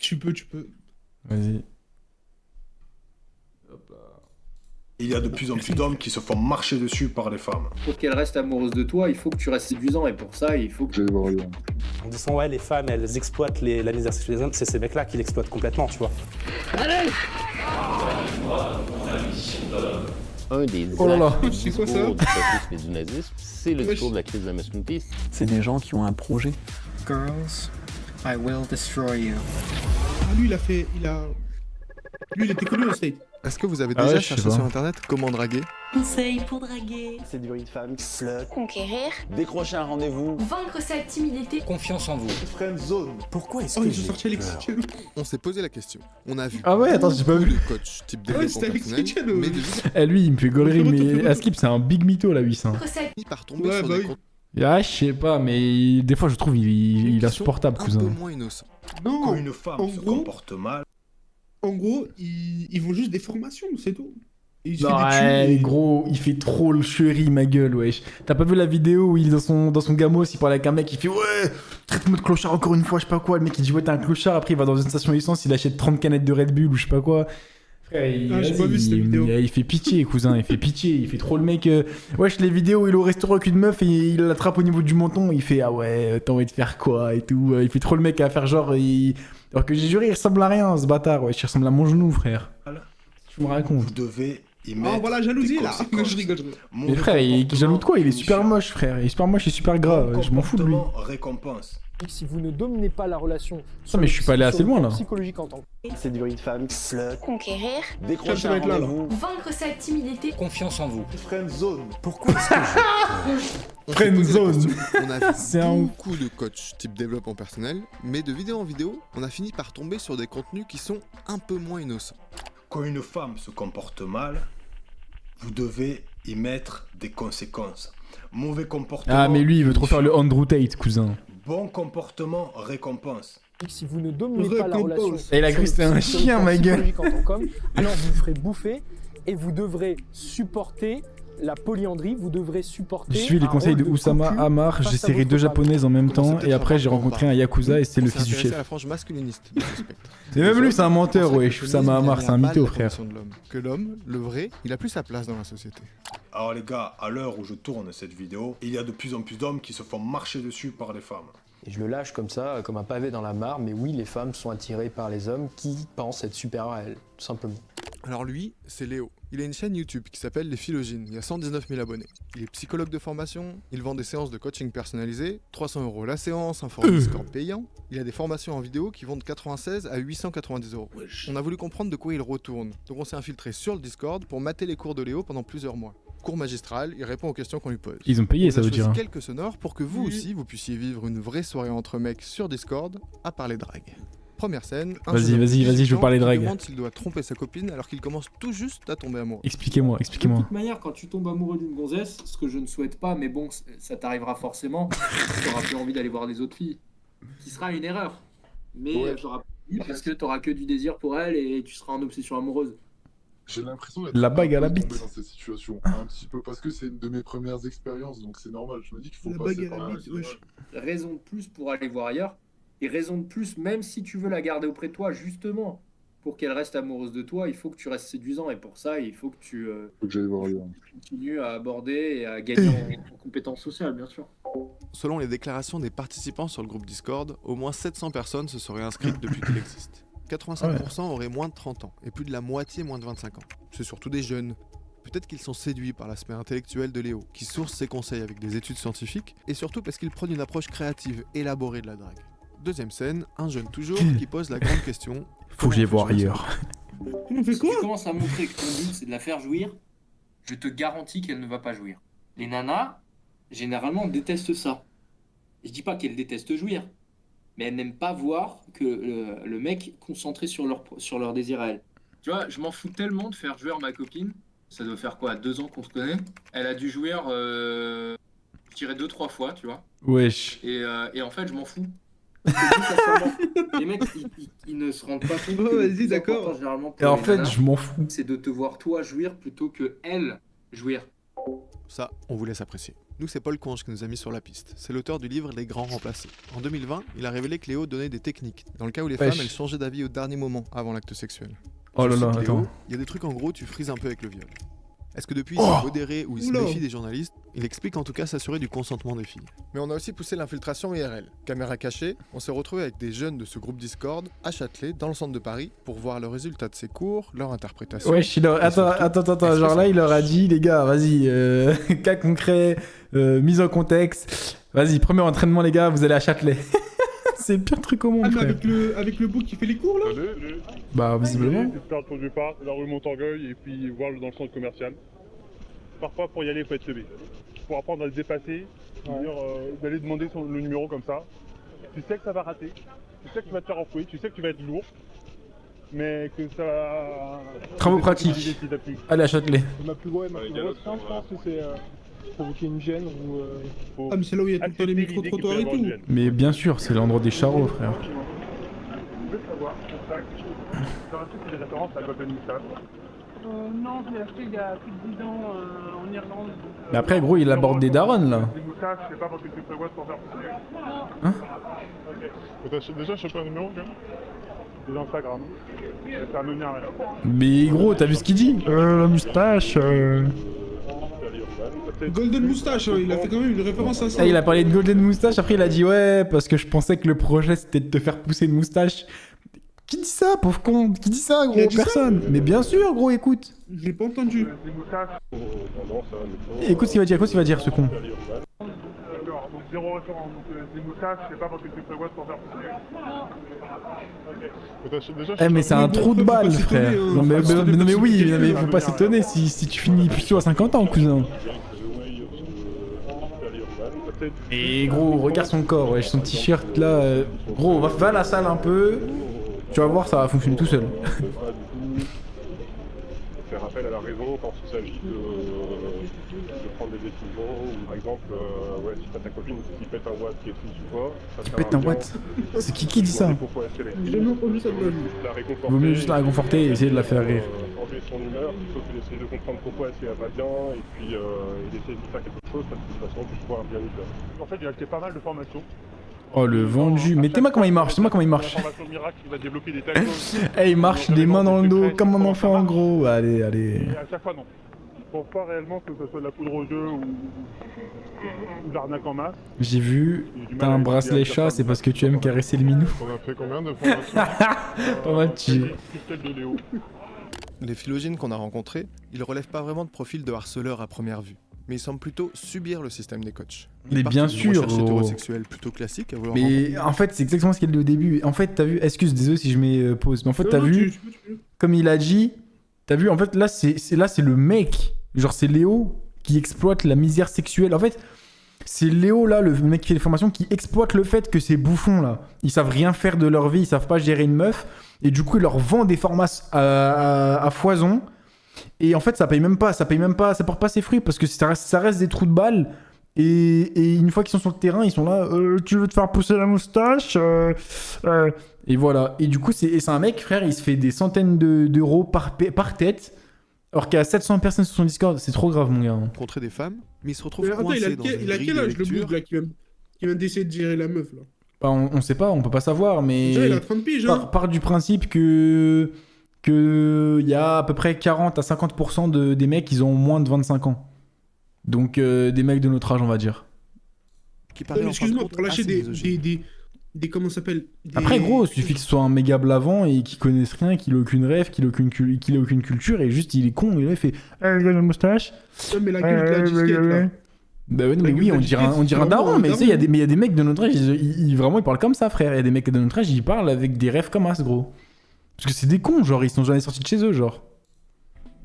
Tu peux. Vas-y. Hop là. Il y a de plus en plus d'hommes qui se font marcher dessus par les femmes. Pour qu'elle reste amoureuse de toi, il faut que tu restes séduisant et pour ça, il faut que... En disant ouais, les femmes, elles exploitent la misère sexuelle des hommes, c'est ces mecs-là qui l'exploitent complètement, tu vois. Un des Oh là là. axes du C'est quoi ça discours du fascisme et du nazisme, c'est le discours de la crise de la masculinité. C'est des gens qui ont un projet. Girls, I will destroy you. Ah, lui, il était connu au State. Est-ce que vous avez Ah déjà ouais, je sais cherché pas. sur internet comment draguer? Conseils pour draguer. Séduire une femme, flirt, Conquérir. Décrocher un rendez-vous. Vaincre sa timidité. confiance en vous. Friend zone. Pourquoi est-ce Oh, que ils ont j'ai sorti Alexis peur Tiano. On s'est posé la question. On a vu Ah ouais, attends, j'ai pas vu. de coach type Ah ouais, développement c'était Alexis personnel, Tiano. mais de Eh, lui, il me fait gaulerie, Fais-moi mais tout. Askip, c'est un big mytho, là, 800. Vaincre sa finit par tomber Ouais, sur bah des oui. contenus Ah, je sais pas, mais des fois, je trouve il est qui sont insupportable, un cousin. peu moins innocents. Quand Non, une femme en se gros- comporte mal, en gros, ils font juste des formations, c'est tout. Et il se Non, fait des ouais, thunes et- gros, il fait trop le chéri, ma gueule, wesh. T'as pas vu la vidéo où il est dans son gamos, il parle avec un mec, il fait ouais, traite-moi de clochard encore une fois, je sais pas quoi. Le mec il dit ouais, t'es un clochard, après il va dans une station essence, il achète 30 canettes de Red Bull ou je sais pas quoi. Frère, Ah, j'ai vas-y, pas vu cette vidéo. il fait pitié, cousin, il fait pitié, il fait trop le mec. Wesh, les vidéos où il est au restaurant avec une meuf et il l'attrape au niveau du menton, il fait ah ouais, t'as envie de faire quoi et tout. Il fait trop le mec à faire genre. Alors que j'ai juré, il ressemble à rien, ce bâtard, wesh, il ressemble à mon genou, frère. Tu me racontes. vous devez y mettre Oh, voilà, jalousie des là. conséquences. Je rigole. Mauvais Mais frère, il comportement jaloux de quoi? Il est super punition. moche, frère. Il est super moche et super gras. Bon Je m'en fous de lui. comportement récompense. Si vous ne dominez pas la relation, Non, mais je suis pas allé assez loin, là. psychologique en tant que Séduire une femme, flirt, Conquérir. Décrocher Ça un va être là, là. rendez-vous. Vaincre sa timidité. confiance en vous. Friend zone. Pourquoi est-ce que On s'est posé la Friendzone. question. On a vu C'est un ouf. beaucoup de coachs type développement personnel, mais de vidéo en vidéo, on a fini par tomber sur des contenus qui sont un peu moins innocents. Quand une femme se comporte mal, vous devez y mettre des conséquences. Mauvais comportement. Ah, mais lui, il veut trop faire le punition. Andrew Tate, cousin. Bon comportement récompense. si vous ne dominez pas la Récompense. relation, Et il a cru que c'était un sur le chien, plan ma gueule. psychologique en tant qu'homme, alors vous vous ferez bouffer et vous devrez supporter la polyandrie, vous devrez supporter. J'ai suivi les un conseils rôle de Oussama cocu Hamar, face j'ai à serré votre deux femme. japonaises en même On commence temps, peut-être et à après voir j'ai de quoi on rencontré un parle. Yakuza et c'est le On s'est fils du intéressé chef. à la frange masculiniste de ce spectre. C'est même lui, c'est un menteur, On wesh. sait que Oussama le Hamar, féminisme c'est un met à mal mytho, la frère. condition de l'homme. Que l'homme, le vrai, il a plus sa place dans la société. Alors les gars, à l'heure où je tourne cette vidéo, il y a de plus en plus d'hommes qui se font marcher dessus par les femmes. Et je le lâche comme ça, comme un pavé dans la mare, mais oui, les femmes sont attirées par les hommes qui pensent être supérieurs à elles, tout simplement. Alors lui, c'est Léo. Il a une chaîne YouTube qui s'appelle Les Philogines. Il y a 119 000 abonnés. Il est psychologue de formation. Il vend des séances de coaching personnalisées. 300 € la séance, un forum Discord payant. Il a des formations en vidéo qui vont de 96 à 890 €. On a voulu comprendre de quoi il retourne. Donc on s'est infiltré sur le Discord pour mater les cours de Léo pendant plusieurs mois. Cours magistral, il répond aux questions qu'on lui pose. Ils ont payé, On ça a veut choisi dire. quelques sonores pour que vous aussi, vous puissiez vivre une vraie soirée entre mecs sur Discord à parler drague. Première scène. un Vas-y, jeune homme de vas-y, 18 je veux ans parler qui drague. demande s'il doit tromper sa copine alors qu'il commence tout juste à tomber amoureux. Expliquez-moi, De expliquez-moi. toute manière, quand tu tombes amoureux d'une gonzesse, ce que je ne souhaite pas, mais bon, ça t'arrivera forcément, tu n'auras plus envie d'aller voir les autres filles. Ce qui sera une erreur. Mais Ouais. tu n'auras pas parce que tu n'auras que du désir pour elle et tu seras en obsession amoureuse. J'ai l'impression d'être La bague un à la peu bite. tombé dans cette situation, un petit peu, parce que c'est une de mes premières expériences, donc c'est normal. Je me dis qu'il faut La passer bague à par la là. bite, wesh. Raison de plus pour aller voir ailleurs, et raison de plus, même si tu veux la garder auprès de toi, justement, pour qu'elle reste amoureuse de toi, il faut que tu restes séduisant, et pour ça, il faut que tu Faut que j'aille voir ailleurs. continues à aborder et à gagner en compétences sociales, bien sûr. Selon les déclarations des participants sur le groupe Discord, au moins 700 personnes se seraient inscrites depuis qu'il existe. 85% auraient moins de 30 ans et plus de la moitié moins de 25 ans. C'est surtout des jeunes. Peut-être qu'ils sont séduits par l'aspect intellectuel de Léo, qui source ses conseils avec des études scientifiques, et surtout parce qu'il prône une approche créative, élaborée de la drague. Deuxième scène, un jeune toujours qui pose la grande question. Faut que j'aille comment voir fonctionne ailleurs. On fait Si tu quoi? commences à montrer que ton but c'est de la faire jouir, je te garantis qu'elle ne va pas jouir. Les nanas, généralement, détestent ça. Je dis pas qu'elles détestent jouir, mais elles n'aiment pas voir que le mec concentré sur leur désir à elle. Tu vois, je m'en fous tellement de faire jouir ma copine. Ça doit faire quoi, 2 ans qu'on se connaît. Elle a dû jouir, je dirais 2-3 fois, tu vois. Wesh. Et en fait, je m'en fous. Parce que ça seulement- les mecs, ils ne se rendent pas compte Oh, que le vas-y, plus d'accord. important, généralement, pour Et en les fait, nanas, je m'en fous. c'est de te voir toi jouir plutôt que elle jouir. Ça, on vous laisse apprécier. Nous, c'est Paul Conge qui nous a mis sur la piste. C'est l'auteur du livre Les Grands Remplacés. En 2020, il a révélé que Léo donnait des techniques, dans le cas où les femmes, elles changeaient d'avis au dernier moment avant l'acte sexuel. Oh là Je là, cite Léo, attends. il y a des trucs en gros, tu frises un peu avec le viol. Est-ce que depuis il s'est modéré ou il se Oula. méfie des journalistes? Il explique en tout cas s'assurer du consentement des filles. Mais on a aussi poussé l'infiltration IRL. Caméra cachée, on s'est retrouvé avec des jeunes de ce groupe Discord à Châtelet, dans le centre de Paris, pour voir le résultat de ces cours, leur interprétation. Wesh, attends, genre là, il leur a dit, les gars, vas-y, cas concret, mise en contexte. Vas-y, premier entraînement, les gars, vous allez à Châtelet. C'est le pire truc au monde, Ah, mais frère. avec le beau qui fait les cours, là? Bah, visiblement. Faire le tour du parc, la rue Montorgueil et puis voir dans le centre commercial. Parfois, pour y aller, il faut être teubé. Pour apprendre à se dépasser, c'est-à-dire d'aller demander le numéro comme ça. Tu sais que ça va rater, tu sais que tu vas te faire enfouir, tu sais que tu vas être lourd, mais que ça va... Travaux pratiques. Allez à Châtelet. Ma plus grosse crainte, je pense que c'est provoquer une gêne ou... Ah, mais c'est là où il y a tout le temps les micro-trottoirs et tout. Mais bien sûr, c'est l'endroit des charros, frère. Je veux savoir, c'est un truc, c'est des références à Golden Moustache. Non, je l'ai acheté il y a plus de 10 ans en Irlande. Mais après, gros, il aborde des darons, là. Des moustaches, je sais pas parce que tu prévois de t'en faire pousser. Hein? Ok. Déjà, je sais pas un numéro, quand même. C'est Instagram. C'est anonyme, là. Mais gros, t'as vu ce qu'il dit? La moustache. Golden Moustache, hein, il a fait quand même une référence à ça. Ah, il a parlé de Golden Moustache, après il a dit ouais, parce que je pensais que le projet c'était de te faire pousser une moustache. Qui dit ça, pauvre con? Qui dit ça, gros? Personne. Mais bien sûr, gros, écoute. Je l'ai pas entendu. Écoute ce qu'il va dire, ce con. D'accord, donc zéro référence. Donc des moustaches, je sais pas parce que tu prévois de t'en faire pousser. Ok. Eh mais c'est un trou de balle, frère. Non mais oui, non, mais faut pas s'étonner si tu finis plutôt à 50 ans, cousin. Et gros, regarde son corps, ouais, son t-shirt là. Gros, va à la salle un peu. Tu vas voir, ça va fonctionner tout seul. Faire appel à la raison quand il s'agit de prendre des décisions. Ou par exemple, ouais, si t'as ta copine qui pète un watt qui est sous toi, ça Qui sert pète à un rien. watt? C'est qui dit ça? J'ai jamais entendu ça de ma vie. La réconforter. Vaut mieux juste la réconforter et essayer de la faire rire. Enlever son humeur, plutôt que d'essayer de comprendre pourquoi est-ce qu'elle va bien et puis d'essayer de faire quelque chose parce que de toute façon tu pourras bien lui faire. En fait, j'ai acheté pas mal de formations. Oh le vendu. Mais t'es-moi comment il marche, La formation miracle qui va développer des tacos. Eh, il marche des mains dans le dos comme un enfant, gros. Allez. Et à chaque fois, non. Je pense pas réellement que ce soit de la poudre au jeu ou de l'arnaque en masse. J'ai vu, t'as un bracelet chat, c'est parce que tu aimes caresser le minou. On a fait combien de formations Pas mal, tu... Christelle de Léo. Les philogènes qu'on a rencontrés, ils relèvent pas vraiment de profil de harceleurs à première vue. Mais ils semblent plutôt subir le système des coachs. Ils Mais partent bien d'une sûr, recherche gros. hétérosexuelle plutôt classique à vouloir Mais rencontrer. en fait, c'est exactement ce qu'il a dit au début. En fait, t'as vu, désolé si je mets pause, mais en fait, t'as Non, vu, tu peux. comme il a dit, t'as vu, en fait, là, c'est le mec, genre, c'est Léo qui exploite la misère sexuelle. En fait, c'est Léo, là, le mec qui fait les formations, qui exploite le fait que ces bouffons, là, ils savent rien faire de leur vie, ils savent pas gérer une meuf, et du coup, il leur vend des formations à foison. Et en fait, ça porte pas ses fruits parce que ça reste des trous de balles. Et une fois qu'ils sont sur le terrain, ils sont là. Tu veux te faire pousser la moustache Et voilà. Et du coup, c'est un mec, frère, il se fait des centaines d'euros par tête. Alors qu'il y a 700 personnes sur son Discord. C'est trop grave, mon gars. Rencontrer des femmes, mais ils se retrouvent Mais attends, il coincés dans une a grille quel de âge le lecture. bouc là qui vient d'essayer de gérer la meuf là? Bah, on sait pas, on peut pas savoir, mais. Déjà, il a 30 piges, hein. Part du principe que y a à peu près 40 à 50% des mecs, ils ont moins de 25 ans. Donc des mecs de notre âge, on va dire. Qui Non, mais excuse-moi, pour lâcher des comment ça s'appelle des... Après, gros, il suffit que ce soit un méga blavant et qu'il connaisse rien, qu'il ait aucune rêve, qu'il ait aucune culture, et juste il est con, et là il fait il a une moustache. Ouais, mais la gueule de la disquette là. Bah ouais, non, mais oui, on dirait un daron, mais tu sais, il y a des mecs de notre âge, ils vraiment ils parlent comme ça, frère. Il y a des mecs de notre âge, ils parlent avec des rêves comme as, gros. Parce que c'est des cons, genre, ils sont jamais sortis de chez eux, genre.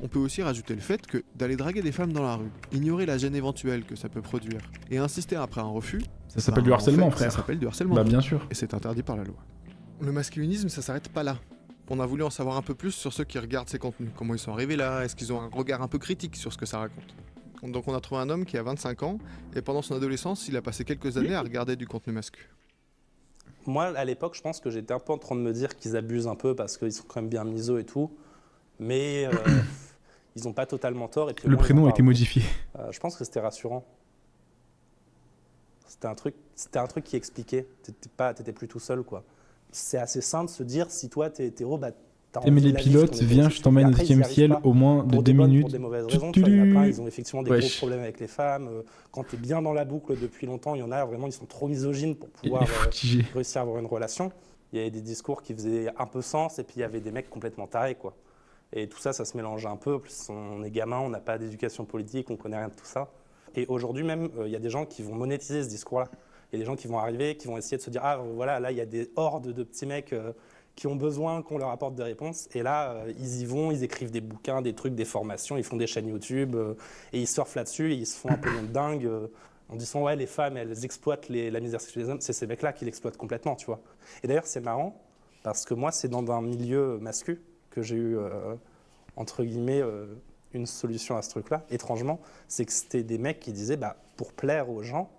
On peut aussi rajouter le fait que d'aller draguer des femmes dans la rue, ignorer la gêne éventuelle que ça peut produire, et insister après un refus... Ça s'appelle du harcèlement, en fait, frère. Ça s'appelle du harcèlement. Bah bien sûr. Et c'est interdit par la loi. Le masculinisme, ça s'arrête pas là. On a voulu en savoir un peu plus sur ceux qui regardent ces contenus. Comment ils sont arrivés là? Est-ce qu'ils ont un regard un peu critique sur ce que ça raconte? Donc on a trouvé un homme qui a 25 ans, et pendant son adolescence, il a passé quelques années à regarder du contenu masculin. Moi, à l'époque, je pense que j'étais un peu en train de me dire qu'ils abusent un peu parce qu'ils sont quand même bien misos et tout. Mais ils n'ont pas totalement tort. Et puis, Le au moins, prénom ils en a été parlent. modifié. Je pense que c'était rassurant. C'était un truc qui expliquait. T'étais plus tout seul, quoi. C'est assez simple de se dire, si toi t'es hétéro, bah t'as T'aimes envie les de la vivre, pilotes, ton viens, hétéro, je t'emmène au après, ils y 7ème arrivent ciel pas. au moins de Pour 2 des bonnes, minutes. pour des mauvaises raisons, tu vois, il y en a plein, ils ont effectivement des gros Wesh. problèmes avec les femmes. Quand t'es bien dans la boucle depuis longtemps, il y en a vraiment, ils sont trop misogynes pour Il est pouvoir foutigé. réussir à avoir une relation. Il y avait des discours qui faisaient un peu sens, et puis il y avait des mecs complètement tarés, quoi. Et tout ça, ça se mélange un peu. En plus, on est gamin, on n'a pas d'éducation politique, on connaît rien de tout ça. Et aujourd'hui même, il y a des gens qui vont monétiser ce discours-là. Il y a des gens qui vont arriver, qui vont essayer de se dire « Ah, voilà, là, il y a des hordes de petits mecs qui ont besoin qu'on leur apporte des réponses. » Et là, ils y vont, ils écrivent des bouquins, des trucs, des formations, ils font des chaînes YouTube, et ils surfent là-dessus, et ils se font un pognon de dingue, en disant « Ouais, les femmes, elles exploitent la misère sexuelle des hommes. » C'est ces mecs-là qui l'exploitent complètement, tu vois. Et d'ailleurs, c'est marrant, parce que moi, c'est dans un milieu masculin que j'ai eu, entre guillemets, une solution à ce truc-là, étrangement. C'est que c'était des mecs qui disaient bah, « Pour plaire aux gens,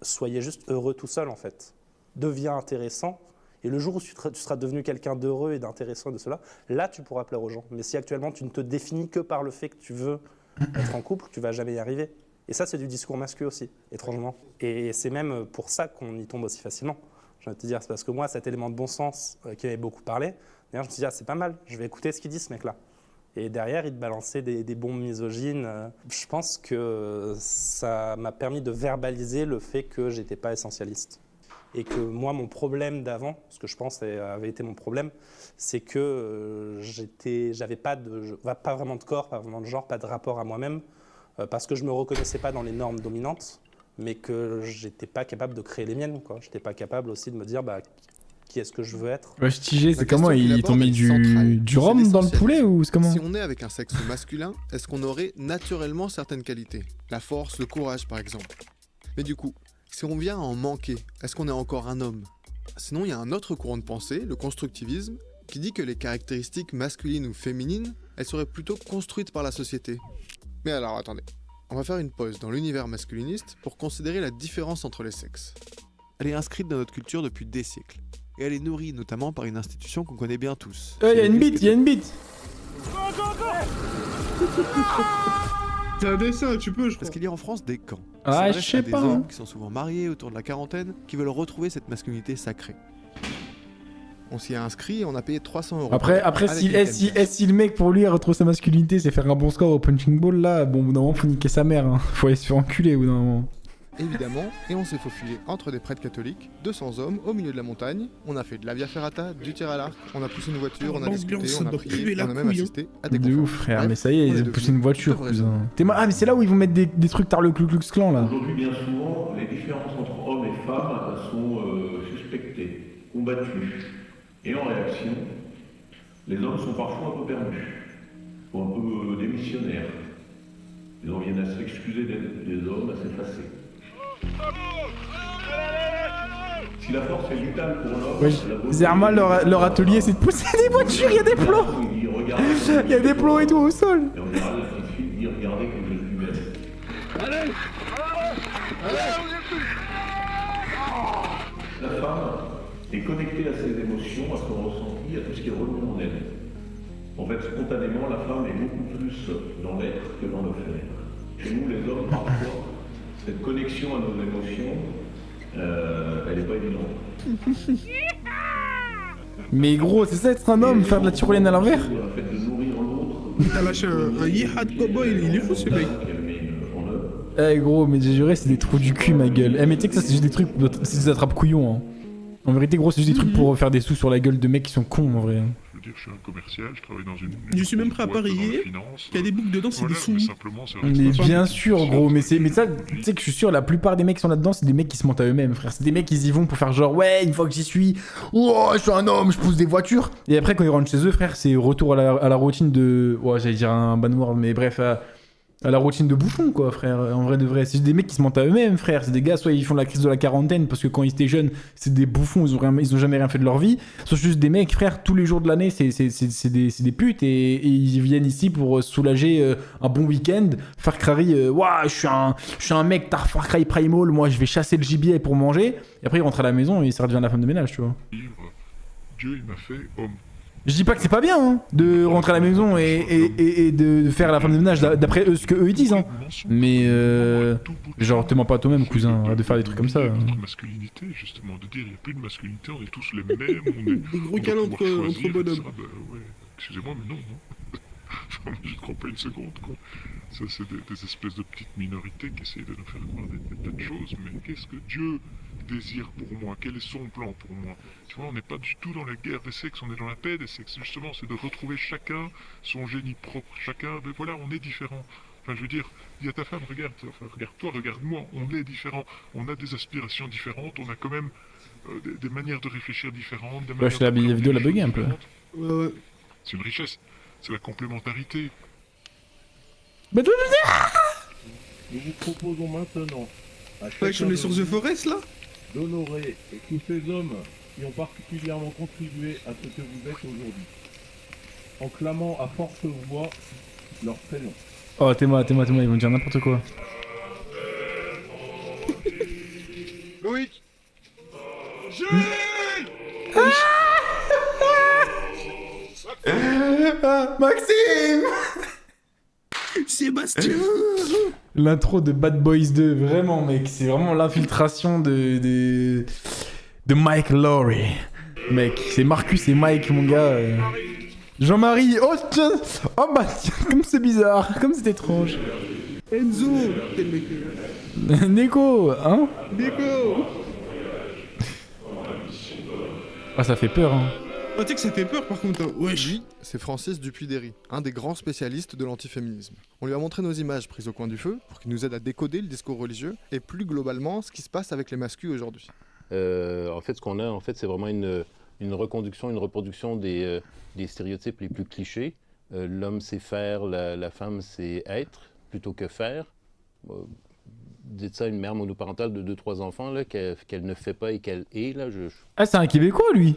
soyez juste heureux tout seul, en fait. Deviens intéressant. Et le jour où tu seras devenu quelqu'un d'heureux et d'intéressant de cela, là, tu pourras plaire aux gens. Mais si actuellement, tu ne te définis que par le fait que tu veux être en couple, tu ne vas jamais y arriver. » Et ça, c'est du discours masculin aussi, étrangement. Et c'est même pour ça qu'on y tombe aussi facilement. Je vais te dire, c'est parce que moi, cet élément de bon sens qui avait beaucoup parlé, d'ailleurs, je me suis dit, ah, c'est pas mal, je vais écouter ce qu'il dit, ce mec-là. Et derrière, il te balançait des bombes misogynes. Je pense que ça m'a permis de verbaliser le fait que j'étais pas essentialiste. Et que moi, mon problème d'avant, ce que je pense avait été mon problème, c'est que j'avais pas vraiment de corps, pas vraiment de genre, pas de rapport à moi-même, parce que je me reconnaissais pas dans les normes dominantes, mais que j'étais pas capable de créer les miennes, quoi. J'étais pas capable aussi de me dire, bah, qui est-ce que je veux être. Wesh, TG, c'est comment? Ils t'ont mis du rhum dans le poulet ou c'est comment? Si on est avec un sexe masculin, est-ce qu'on aurait naturellement certaines qualités? La force, le courage par exemple. Mais du coup, si on vient à en manquer, est-ce qu'on est encore un homme? Sinon, il y a un autre courant de pensée, le constructivisme, qui dit que les caractéristiques masculines ou féminines, elles seraient plutôt construites par la société. Mais alors attendez, on va faire une pause dans l'univers masculiniste pour considérer la différence entre les sexes. Elle est inscrite dans notre culture depuis des siècles. Et elle est nourrie notamment par une institution qu'on connaît bien tous. Il y a une bite, il y a une bite. C'est un dessin, tu peux, je crois. Parce qu'il y a en France des camps. Ah, Ça je sais reste à pas, des hein. hommes qui sont souvent mariés autour de la quarantaine, qui veulent retrouver cette masculinité sacrée. On s'y a inscrit et on a payé 300 €. Après Avec si, les si le mec pour lui retrouve sa masculinité, c'est faire un bon score au punching ball là, bon, au bout d'un moment, faut niquer sa mère. Hein. Faut aller se faire enculer au bout d'un moment. Évidemment, et on s'est faufilé entre des prêtres catholiques, 200 hommes au milieu de la montagne. On a fait de la via ferrata, du tir à l'arc, on a poussé une voiture, on a discuté, on a prié, on a même assisté à des De conférences. ouf, frère, Bref, mais ça y est, on ils ont devenu poussé une voiture, de vrais cousin. hommes. Ah, mais c'est là où ils vont mettre des trucs tard le Ku Klux Klan là. Aujourd'hui, bien souvent, les différences entre hommes et femmes sont suspectées, combattues. Et en réaction, les hommes sont parfois un peu perdus, ou un peu démissionnaires. Ils en viennent à s'excuser d'être des hommes, à s'effacer. Si la force est vitale pour l'homme, Wesh, Zerma, leur atelier, c'est de pousser des voitures, il y a des plots. Il y a des plots et tout au sol. Et en général, la petite fille dit regardez comme je suis belle. Allez. La femme est connectée à ses émotions, à son ressenti, à tout ce qui est remis en elle. En fait, spontanément, la femme est beaucoup plus dans l'être que dans le faire. Chez nous, les hommes, parfois, cette connexion à nos émotions, elle n'est pas évidente. Mais gros, c'est ça être un homme, faire de la tyrolienne à l'envers? Le fait de nourrir l'autre. T'as lâché un yihad cowboy, il est fou ce mec. Eh gros, mais j'ai juré, c'est des trous du cul, ma gueule. Eh, mais tu sais que ça, c'est juste des trucs, c'est des attrape-couillons. Hein. En vérité, gros, c'est juste des trucs pour faire des sous sur la gueule de mecs qui sont cons, en vrai. Je veux dire, je suis un commercial, je travaille dans une. Je suis même prêt à parier qu'il y a des boucles dedans, c'est des sous. Mais bien sûr, gros, mais ça, tu sais que je suis sûr, la plupart des mecs qui sont là-dedans, c'est des mecs qui se mentent à eux-mêmes, frère. C'est des mecs qui y vont pour faire genre, ouais, une fois que j'y suis, oh, je suis un homme, je pousse des voitures. Et après, quand ils rentrent chez eux, frère, c'est retour à la routine de. Ouais, j'allais dire un bad word, mais bref, à la routine de bouffon, quoi, frère. En vrai de vrai, c'est des mecs qui se mentent à eux-mêmes, frère. C'est des gars, soit ils font la crise de la quarantaine parce que quand ils étaient jeunes, c'est des bouffons, ils ont jamais rien fait de leur vie. Soit juste des mecs, frère, tous les jours de l'année, c'est des putes et ils viennent ici pour soulager un bon week-end, faire crari, ouah, je suis un mec Far Cry Primal, moi je vais chasser le gibier pour manger. Et après ils rentrent à la maison et ça redevient la femme de ménage, tu vois. Dieu, il m'a fait homme. Je dis pas que c'est pas bien hein, de rentrer à la maison et de faire la femme de ménage d'après eux, ce que eux ils disent. Hein. Mais genre te mens pas à toi-même cousin, arrête de faire des trucs comme ça. Hein. Masculinité, justement, de dire il n'y a plus de masculinité, on est tous les mêmes, on est... Des gros câlins entre bonhommes. Bah, ouais. Excusez-moi, mais non. Je crois pas une seconde, quoi. Ça, c'est des espèces de petites minorités qui essayent de nous faire croire des tas de choses, mais qu'est-ce que Dieu désire pour moi? Quel est son plan pour moi? Tu vois, on n'est pas du tout dans la guerre des sexes, on est dans la paix des sexes, justement, c'est de retrouver chacun son génie propre, chacun, mais voilà, on est différent. Enfin, je veux dire, il y a ta femme, regarde, enfin, regarde-toi, regarde-moi, on est différent, on a des aspirations différentes, on a quand même des manières de réfléchir différentes, des manières je fais la vidéo la bugger un peu. Ouais. C'est une richesse, c'est la complémentarité. Bah toi, Nous vous proposons maintenant à Ouais, je mets sur The Forest là d'honorer tous ces hommes qui ont particulièrement contribué à ce que vous êtes aujourd'hui, en clamant à forte voix leur prénom. Oh Théma, ils vont dire n'importe quoi. Loïc. Maxime. Sébastien. L'intro de Bad Boys 2, vraiment mec, c'est vraiment l'infiltration de Mike Lowry. Mec, c'est Marcus et Mike mon gars. Jean-Marie, oh tiens, oh bah tiens, comme c'est bizarre, comme c'est étrange. Enzo, quel mec. Neko, hein? Neko. Ah ça fait peur hein. Oh, tu sais que ça fait peur par contre. Hein. Wesh. Lui, c'est Francis Dupuy-Derry, un des grands spécialistes de l'antiféminisme. On lui a montré nos images prises au coin du feu pour qu'il nous aide à décoder le discours religieux et plus globalement ce qui se passe avec les masculins aujourd'hui. En fait, ce qu'on a, c'est vraiment une reconduction, une reproduction des stéréotypes les plus clichés. L'homme, c'est faire, la femme, c'est être, plutôt que faire. Dites ça à une mère monoparentale de 2-3 enfants, là, qu'elle ne fait pas et qu'elle est, là, Ah, c'est un Québécois, lui?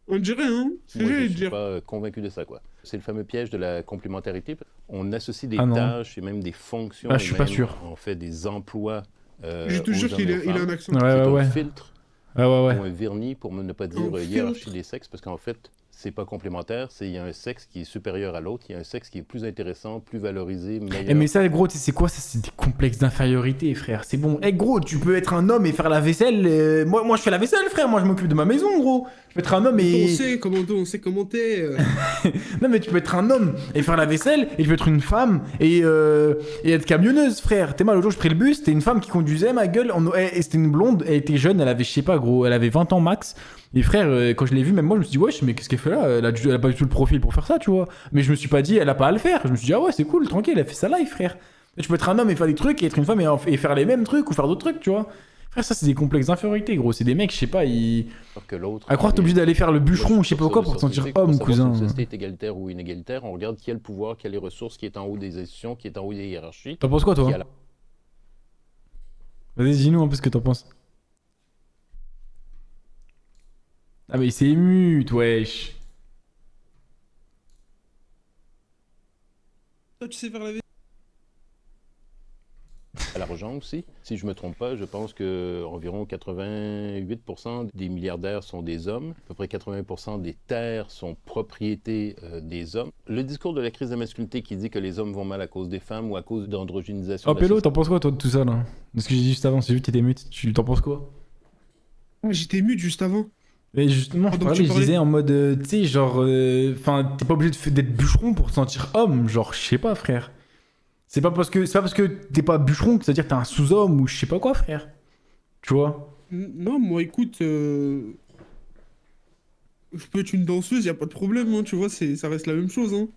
On dirait, hein. Moi, je suis pas convaincu de ça, quoi. C'est le fameux piège de la complémentarité. On associe des tâches et même des fonctions, je suis pas sûr. On fait des emplois Je te jure qu'il a un accent. C'est Ouais. un filtre ou un vernis pour ne pas dire Un hiérarchie filtre. des sexes, parce qu'en fait, c'est pas complémentaire, il y a un sexe qui est supérieur à l'autre, il y a un sexe qui est plus intéressant, plus valorisé, meilleur. Mais ça, gros, tu sais, c'est quoi ça? C'est des complexes d'infériorité, frère. C'est bon. Eh, gros, tu peux être un homme et faire la vaisselle. Moi, je fais la vaisselle, frère. Moi, je m'occupe de ma maison, gros. Je peux être un homme et. On sait comment t'es. Non, mais tu peux être un homme et faire la vaisselle, et je peux être une femme et être camionneuse, frère. T'es mal, l'autre jour, je pris le bus, c'était une femme qui conduisait, ma gueule. Et c'était une blonde, elle était jeune, elle avait, je sais pas, gros, elle avait 20 ans max. Et frère, quand je l'ai vue, même moi, je me suis dit, wesh, mais qu'est-ce qu'elle fait là? Elle a pas du tout le profil pour faire ça, tu vois. Mais je me suis pas dit, elle a pas à le faire. Je me suis dit, ah ouais, c'est cool, tranquille, elle a fait ça live, frère. Et tu peux être un homme et faire des trucs, et être une femme et faire les mêmes trucs, ou faire d'autres trucs, tu vois. Frère, ça, c'est des complexes d'infériorité, gros. C'est des mecs, je sais pas, ils. À croire que t'es obligé d'aller faire le bûcheron, je sais pas quoi, pour te sentir homme, cousin. Si une société est égalitaire ou inégalitaire, on regarde qui a le pouvoir, qui a les ressources, qui est en haut des institutions, qui est en haut des hiérarchies. T'en penses quoi, toi? Vas-y, dis-nous un peu ce que t'en penses. Ah, mais il s'est ému, wesh. Toi, tu sais faire la vaisselle. À l'argent aussi. Si je me trompe pas, je pense que environ 88% des milliardaires sont des hommes. À peu près 80% des terres sont propriété des hommes. Le discours de la crise de la masculinité qui dit que les hommes vont mal à cause des femmes ou à cause d'androgénisation. Oh, Pélo, t'en penses quoi, toi, de tout ça, là? De ce que j'ai dit juste avant, c'est juste que t'étais mute. Tu t'en penses quoi? J'étais mute juste avant. Mais justement, je disais en mode, tu sais, genre, enfin, t'es pas obligé d'être bûcheron pour te sentir homme, genre, je sais pas, frère. C'est pas parce que t'es pas bûcheron que ça veut dire que t'es un sous-homme ou je sais pas quoi, frère. Tu vois? Non, moi, écoute, je peux être une danseuse, y a pas de problème, hein, tu vois, ça reste la même chose, hein.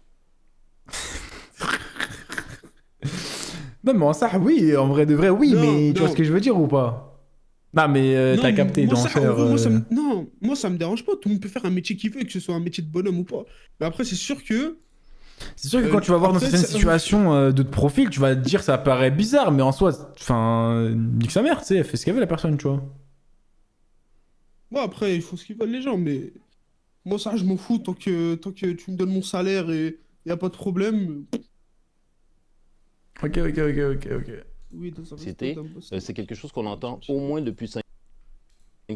Non, mais en ça, oui, en vrai de vrai, oui, Non, mais tu vois non. ce que je veux dire ou pas? Non, mais Non, t'as capté moi, d'en ça, faire. en gros, moi, ça me dérange pas. Tout le monde peut faire un métier qu'il veut, que ce soit un métier de bonhomme ou pas. Mais après, c'est sûr que. C'est sûr que quand tu vas voir dans après, certaines ça- situations de profil, tu vas te dire ça paraît bizarre, mais en soi, enfin, nique sa mère, tu sais, elle fait ce qu'elle veut la personne, tu vois. Bon, après, il faut ce qu'ils veulent les gens, mais. Moi, ça, je m'en fous. Tant que tu me donnes mon salaire et y a pas de problème. Ok. Oui, dans un Société, c'est quelque chose qu'on entend au moins depuis 5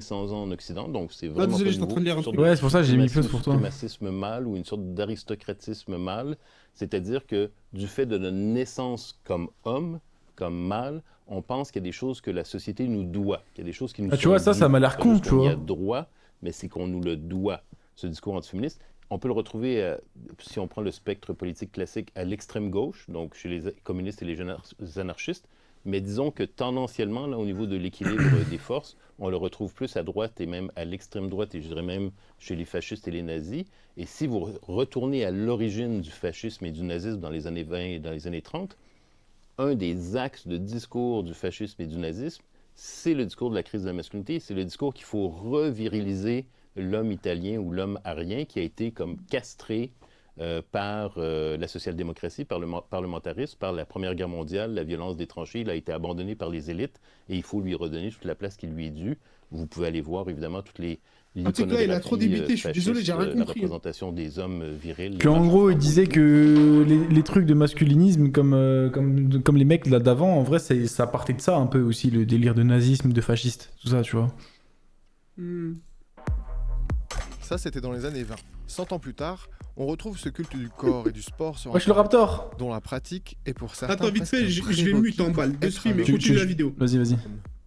500 ans en Occident, donc c'est vraiment désolé, pas j'étais en train de lire un nouveau. truc. Ouais, c'est pour ça que j'ai mis plus pour toi. Suprémacisme mâle ou une sorte d'aristocratisme mâle, c'est-à-dire que du fait de notre naissance comme homme, comme mâle, on pense qu'il y a des choses que la société nous doit, qu'il y a des choses qui nous Ah, tu vois, sont ça dues. m'a l'air Pas con, juste tu qu'on y vois. a droit, mais c'est qu'on nous le doit, ce discours antiféministe. On peut le retrouver, si on prend le spectre politique classique, à l'extrême gauche, donc chez les communistes et les anarchistes, mais disons que tendanciellement, là, au niveau de l'équilibre des forces, on le retrouve plus à droite et même à l'extrême droite, et je dirais même chez les fascistes et les nazis. Et si vous retournez à l'origine du fascisme et du nazisme dans les années 20 et dans les années 30, un des axes de discours du fascisme et du nazisme, c'est le discours de la crise de la masculinité, c'est le discours qu'il faut reviriliser l'homme italien ou l'homme arien qui a été comme castré par la social-démocratie, par le parlementarisme, par la Première Guerre mondiale, la violence des tranchées. Il a été abandonné par les élites et il faut lui redonner toute la place qui lui est due. Vous pouvez aller voir évidemment toutes les En tout cas, il a trop débité, je suis désolé, j'ai rien la compris. représentation des hommes virils. Que, en gros, il disait que les trucs de masculinisme, comme les mecs là d'avant, en vrai, ça partait de ça un peu aussi, le délire de nazisme, de fasciste, tout ça, tu vois. Ça, c'était dans les années 20. 100 ans plus tard, on retrouve ce culte du corps et du sport sur Wesh, le Raptor. dont la pratique est pour certains. Attends, vite fait, presque je un vais mute en balle de stream et continue la vidéo. Vas-y, vas-y.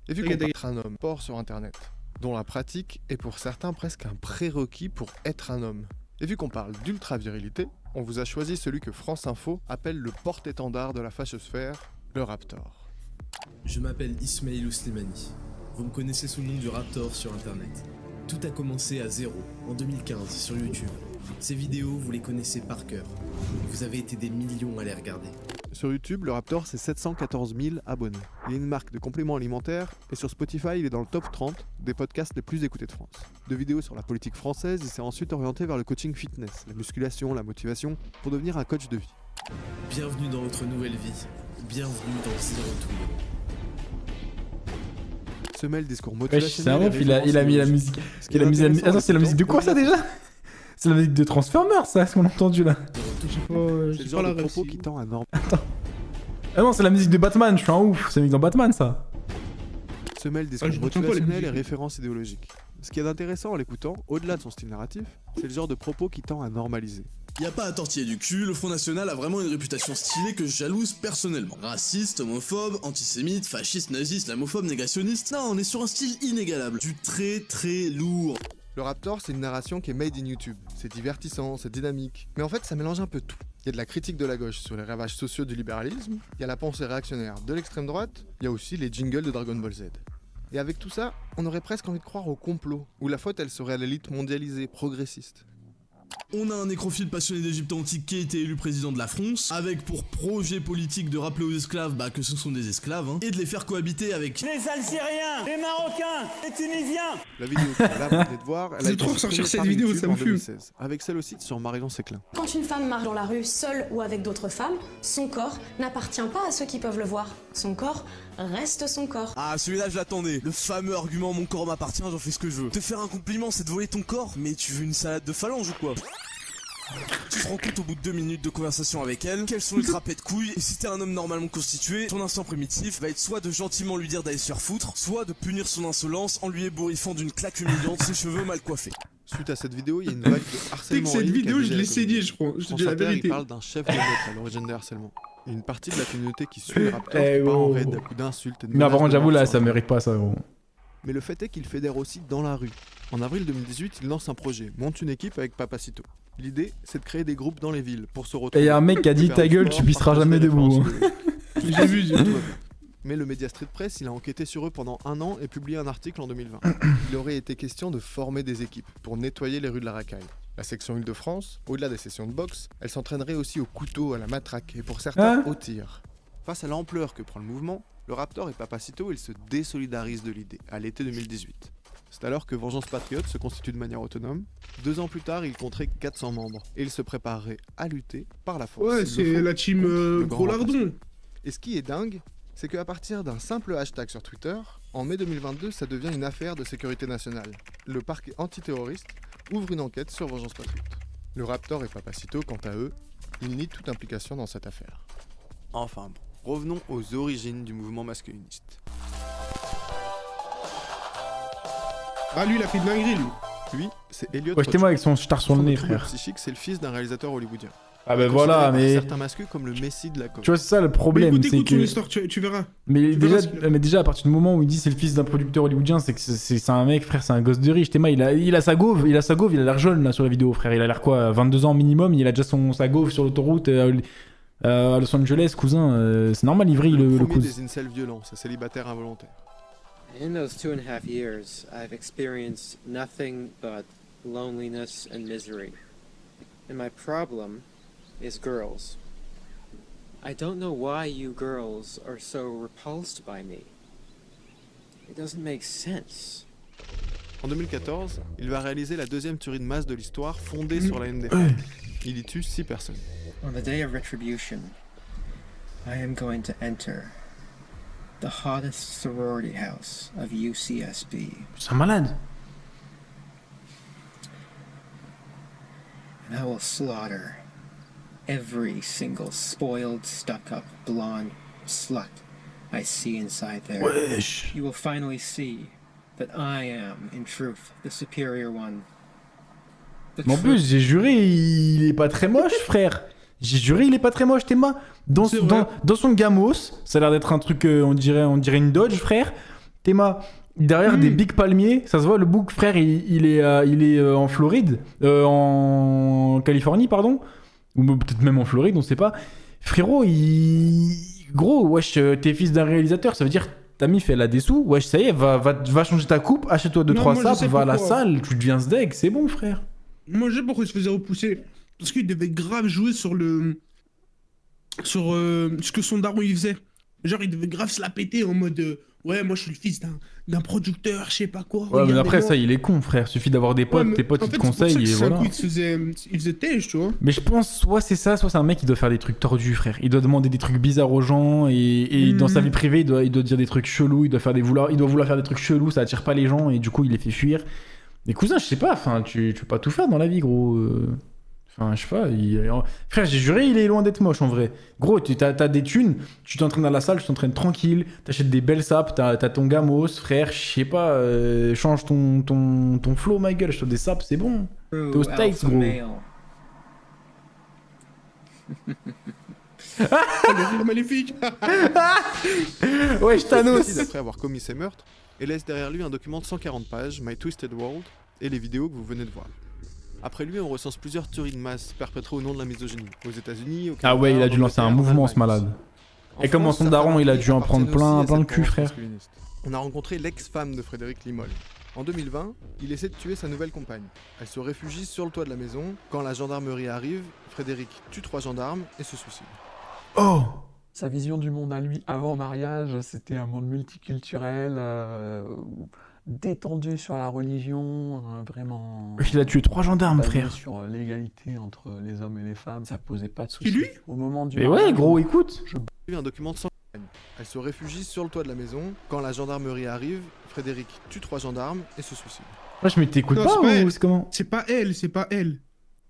Et vu qu'on peut être un homme, sport sur internet, dont la pratique est pour certains presque un prérequis pour être un homme. Et vu qu'on parle d'ultra-virilité, on vous a choisi celui que France Info appelle le porte-étendard de la fachosphère, le Raptor. Je m'appelle Ismail Slimani. Vous me connaissez sous le nom du Raptor sur internet. Tout a commencé à zéro, en 2015, sur YouTube. Ces vidéos, vous les connaissez par cœur. Vous avez été des millions à les regarder. Sur YouTube, le Raptor, c'est 714 000 abonnés. Il est une marque de compléments alimentaires et sur Spotify, il est dans le top 30 des podcasts les plus écoutés de France. De vidéos sur la politique française, il s'est ensuite orienté vers le coaching fitness, la musculation, la motivation, pour devenir un coach de vie. Bienvenue dans votre nouvelle vie. Bienvenue dans Zero to Hero. Se mêle discours Wesh, motivationnel. c'est un ouf, il a mis la musique. Il a mis la musique. Attends, c'est la musique de quoi ça déjà? C'est la musique de Transformers, ça, ce qu'on a entendu là. C'est le genre de propos qui tend à Attends. Ah non, c'est la musique de Batman, je suis un ouf. C'est la musique dans Batman, ça. Se mêle discours motivationnel et références idéologiques. Ce qui est intéressant en l'écoutant, au-delà de son style narratif, c'est le genre de propos qui tend à normaliser. Y a pas à tortiller du cul, le Front National a vraiment une réputation stylée que je jalouse personnellement. Raciste, homophobe, antisémite, fasciste, nazi, islamophobe, négationniste. Non, on est sur un style inégalable. Du très très lourd. Le Raptor, c'est une narration qui est made in YouTube. C'est divertissant, c'est dynamique. Mais en fait, ça mélange un peu tout. Il y a de la critique de la gauche sur les ravages sociaux du libéralisme, il y a la pensée réactionnaire de l'extrême droite, il y a aussi les jingles de Dragon Ball Z. Et avec tout ça, on aurait presque envie de croire au complot, où la faute elle serait à l'élite mondialisée, progressiste. On a un nécrophile passionné d'Égypte antique qui a été élu président de la France, avec pour projet politique de rappeler aux esclaves que ce sont des esclaves, et de les faire cohabiter avec les Algériens, les Marocains, les Tunisiens. La vidéo que là, vous venez de voir, elle a C'est été trop ressortir supprimée cette par vidéo, YouTube ça me en fume. 2016, avec celle aussi sur Marion Séclin. Quand une femme marche dans la rue seule ou avec d'autres femmes, son corps n'appartient pas à ceux qui peuvent le voir. Son corps reste son corps. Ah, celui-là, je l'attendais. Le fameux argument mon corps m'appartient, j'en fais ce que je veux. Te faire un compliment, c'est de voler ton corps, mais tu veux une salade de phalange ou quoi? Tu te rends compte au bout de 2 minutes de conversation avec elle qu'elles sont ultra pète couilles, et si t'es un homme normalement constitué, ton instinct primitif va être soit de gentiment lui dire d'aller se faire foutre, soit de punir son insolence en lui ébouriffant d'une claque humiliante ses cheveux mal coiffés. Suite à cette vidéo, il y a une vague de harcèlement. cette en ligne qui a vidéo, je visé l'ai la saignée, communauté. je crois. Je te France dis la Inter, vérité. Il parle d'un chef de meute à l'origine des harcèlements. Une partie de la communauté qui suit le Raptor Eh qui part en oh. raid à coups d'insultes et de Mais par menaces contre, de j'avoue, mort là, sur ça Internet. mérite pas ça, gros. Mais le fait est qu'il fédère aussi dans la rue. En avril 2018, il lance un projet, monte une équipe avec Papacito. L'idée, c'est de créer des groupes dans les villes pour se retrouver. Et y a un mec qui a dit faire ta du gueule, sport, tu pisseras partager jamais des debout. références hein. idéologiques. Tout va bien. Mais le Media Street Press, il a enquêté sur eux pendant 1 an et publié un article en 2020. Il aurait été question de former des équipes pour nettoyer les rues de la racaille. La section Île-de-France, au-delà des sessions de boxe, elle s'entraînerait aussi au couteau, à la matraque et pour certains au tir. Face à l'ampleur que prend le mouvement, le Raptor et Papacito, ils se désolidarisent de l'idée à l'été 2018. C'est alors que Vengeance Patriote se constitue de manière autonome. 2 ans plus tard, il compterait 400 membres et il se préparerait à lutter par la force. Ouais, s'il le c'est faut, la team contre le grand Gros Lardon. remplacement. Et ce qui est dingue, c'est qu'à partir d'un simple hashtag sur Twitter, en mai 2022, ça devient une affaire de sécurité nationale. Le parquet antiterroriste ouvre une enquête sur Vengeance Patriote. Le Raptor et Papacito, quant à eux, ils nient toute implication dans cette affaire. Enfin bon, revenons aux origines du mouvement masculiniste. Ah, lui, il a fait de dinguerie, lui. Lui, c'est Elliot Ouais, j'étais moi avec son star sur le nez, trouble frère. psychique, c'est le fils d'un réalisateur hollywoodien. Ah bah Considéré voilà, par mais... certains masculins comme le messie de la com. Tu vois, c'est ça le problème, Mais c'est écoute son que... histoire, tu verras. Mais Tu verras déjà, ce qu'il a. mais déjà, à partir du moment où il dit c'est le fils d'un producteur hollywoodien, c'est que c'est un mec, frère, c'est un gosse de riche. T'es mal, il a sa gauve, il a l'air jeune là sur la vidéo, frère. Il a l'air quoi, 22 ans minimum, il a déjà sa gauve sur l'autoroute à Los Angeles, cousin. C'est normal, Ivry, le premier cousin. des incels violents, c'est célibataire involontaire. In those 2.5 years, I've experienced nothing but loneliness and misery. And my problem is girls. I don't know why you girls are so repulsed by me. It doesn't make sense. En 2014, il va réaliser la deuxième tuerie de masse de l'histoire fondée sur la haine des femmes. Il y tue 6 personnes. On the day of retribution, I am going to enter the hottest sorority house of UCSB. C'est un malade. And I will slaughter every single spoiled, stuck-up, blonde slut I see inside there. Wesh. You will finally see that I am, in truth, the superior one. Mais en plus, j'ai juré, il est pas très moche, frère. J'ai juré, il est pas très moche, Théma. Dans son gamos, ça a l'air d'être un truc, on dirait une Dodge, frère. Théma, derrière des big palmiers, ça se voit, le bouc, frère, il est en Floride, en Californie, pardon. Ou peut-être même en Floride, on sait pas. Frérot, gros, wesh, t'es fils d'un réalisateur, ça veut dire ta mif, elle a des sous. Wesh, ça y est, va changer ta coupe, achète-toi 2-3 sapes, va à la salle, tu deviens sdeg, c'est bon, frère. Moi, je sais pourquoi il se faisait repousser. Parce qu'il devait grave jouer sur ce que son daron il faisait. Genre, il devait grave se la péter en mode ouais, moi je suis le fils d'un producteur, je sais pas quoi. Ouais, mais après, regardez-moi. ça, il est con, frère. Suffit d'avoir des potes, Ouais, tes potes, en ils fait, te c'est pour ça conseillent que et c'est un voilà. coup, il faisait têche, tu vois. Mais je pense, soit c'est ça, soit c'est un mec qui doit faire des trucs tordus, frère. Il doit demander des trucs bizarres aux gens et dans sa vie privée, il doit dire des trucs chelous, il doit vouloir faire des trucs chelous, ça attire pas les gens et du coup, il les fait fuir. Mais cousin, je sais pas, enfin, tu peux pas tout faire dans la vie, gros. Enfin, je sais pas. Frère, j'ai juré, il est loin d'être moche en vrai. Gros, t'as des thunes, tu t'entraînes à la salle, tu t'entraînes tranquille, t'achètes des belles sapes, t'as ton gamos, frère, je sais pas, change ton flow, ma gueule, je te des sapes, c'est bon. T'es aux States, gros. Le maléfique. Ouais, je Il t'annonce. se suicide après avoir commis ses meurtres et laisse derrière lui un document de 140 pages, My Twisted World, et les vidéos que vous venez de voir. Après lui, on recense plusieurs tueries de masse perpétrées au nom de la misogynie. Aux États-Unis, au Canada, Ah ouais, il a dû lancer un mouvement, ce malade. En Et comment France, son daron, certains il a pays dû en prendre appartiennent aussi plein à le cette cul, mouvance frère. masculiniste. On a rencontré l'ex-femme de Frédéric Limolle. En 2020, il essaie de tuer sa nouvelle compagne. Elle se réfugie sur le toit de la maison. Quand la gendarmerie arrive, Frédéric tue 3 gendarmes et se suicide. Oh! Sa vision du monde à lui avant mariage, c'était un monde multiculturel, détendu sur la religion, vraiment... Il a tué 3 gendarmes, basé frère. sur l'égalité entre les hommes et les femmes, ça posait pas de soucis. lui Au moment du Mais ouais, gros, écoute. Il y a un document de 100 compagne. Elle se réfugie sur le toit de la maison. Quand la gendarmerie arrive, Frédéric tue 3 gendarmes et se suicide. Wesh, mais t'écoutes Non, pas c'est ou c'est comment? C'est pas elle.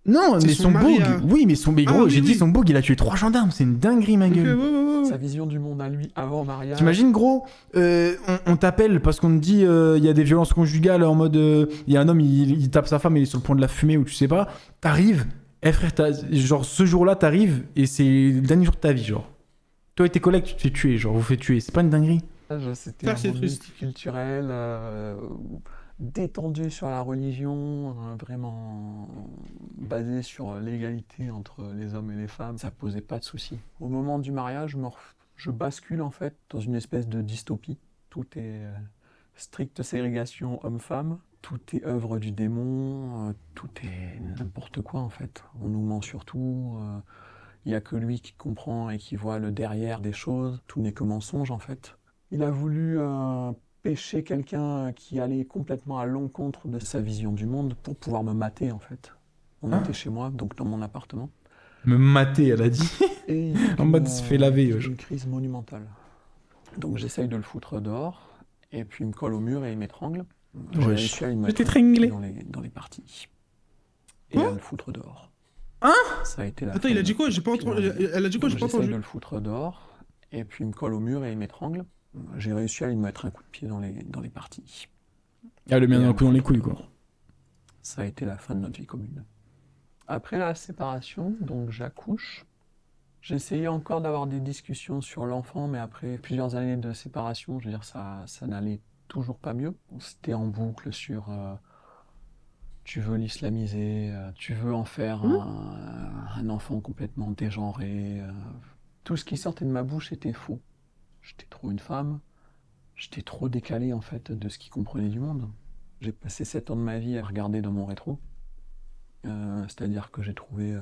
Non, C'est mais son son mari boug. à- Oui, mais j'ai oui, dit oui. son boug, il a tué 3 gendarmes, c'est une dinguerie, ma gueule. Sa vision du monde à lui avant mariage... T'imagines, gros, on t'appelle parce qu'on te dit il y a des violences conjugales en mode il y a un homme, il tape sa femme, il est sur le point de la fumer ou tu sais pas. T'arrives, frère, genre ce jour-là, t'arrives et c'est le dernier jour de ta vie, genre. Toi et tes collègues, tu te fais tuer, genre, vous faites tuer. C'est pas une dinguerie? C'était un monde multiculturel, détendu sur la religion, vraiment basé sur l'égalité entre les hommes et les femmes, ça posait pas de soucis. Au moment du mariage, je bascule en fait dans une espèce de dystopie. Tout est stricte ségrégation homme-femme, tout est œuvre du démon, tout est n'importe quoi en fait. On nous ment surtout, il n'y a que lui qui comprend et qui voit le derrière des choses, tout n'est que mensonge en fait. Il a voulu pêcher quelqu'un qui allait complètement à l'encontre de sa vision du monde pour pouvoir me mater en fait. On était chez moi, donc dans mon appartement. Me mater, elle a dit. Et En mode, il se fait laver. une crise monumentale. Donc j'essaye de le foutre dehors, et puis il me colle au mur et il m'étrangle. J'ai Wesh. réussi à lui Je mettre t'ai étranglé. dans les parties. Et à le foutre dehors. Hein? Ça a été la Attends, fin il a dit de- quoi? J'ai pas entendu. Elle a dit quoi? J'ai pas J'essaye entendu. de le foutre dehors, et puis il me colle au mur et il m'étrangle. J'ai réussi à lui mettre un coup de pied dans les parties. Ah, le mien Et dans un le coup dans les coup de couilles, quoi. foudre. Ça a été la fin de notre vie commune. Après la séparation, donc j'accouche. J'ai essayé encore d'avoir des discussions sur l'enfant, mais après plusieurs années de séparation, je veux dire, ça n'allait toujours pas mieux. C'était en boucle sur tu veux l'islamiser, tu veux en faire un enfant complètement dégenré. Tout ce qui sortait de ma bouche était faux. J'étais trop une femme, j'étais trop décalé en fait de ce qu'il comprenait du monde. J'ai passé 7 ans de ma vie à regarder dans mon rétro. C'est-à-dire que j'ai trouvé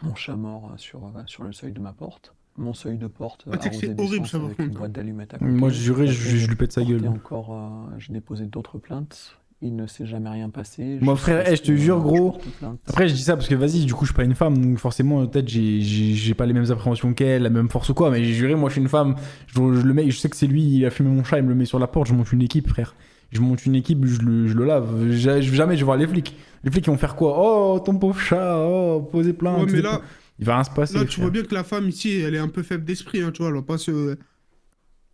mon chat mort sur le seuil de ma porte. Mon seuil de porte Ah, tu sais que arrosé c'est horrible, d'essence ça, par avec une contre. boîte d'allumettes à côté. Moi, je jurais, Après, je lui pète sa j'ai gueule. porté encore, j'ai déposé d'autres plaintes. Il ne s'est jamais rien passé. Moi, Je frère, suis je te resté, jure, je gros. porte plainte. Après, je dis ça parce que vas-y, du coup, je suis pas une femme, donc forcément, peut-être j'ai pas les mêmes appréhensions qu'elle, la même force ou quoi, mais j'ai juré, moi, je suis une femme. Je le mets, je sais que c'est lui, il a fumé mon chat, il me le met sur la porte, je monte une équipe, frère. Je monte une équipe, je le lave. Jamais je vais voir les flics. Les flics, ils vont faire quoi? Oh, ton pauvre chat, oh, poser plainte. Ouais, mais là, il va rien se passer. là, tu frère. vois bien que la femme ici, elle est un peu faible d'esprit, hein, tu vois, elle va pas se.